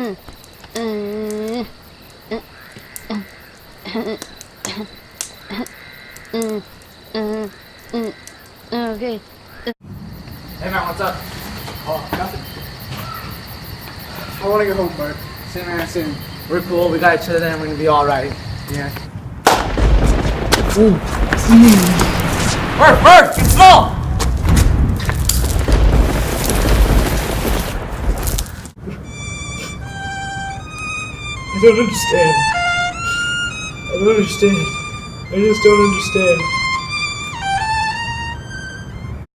Okay. Hey man, what's up? Oh, nothing. I want to go home, Bert. Same man, same. We're cool, we got each other and we're gonna be alright. Yeah. Ooh. Bert, get small! I don't understand. I don't understand. I just don't understand.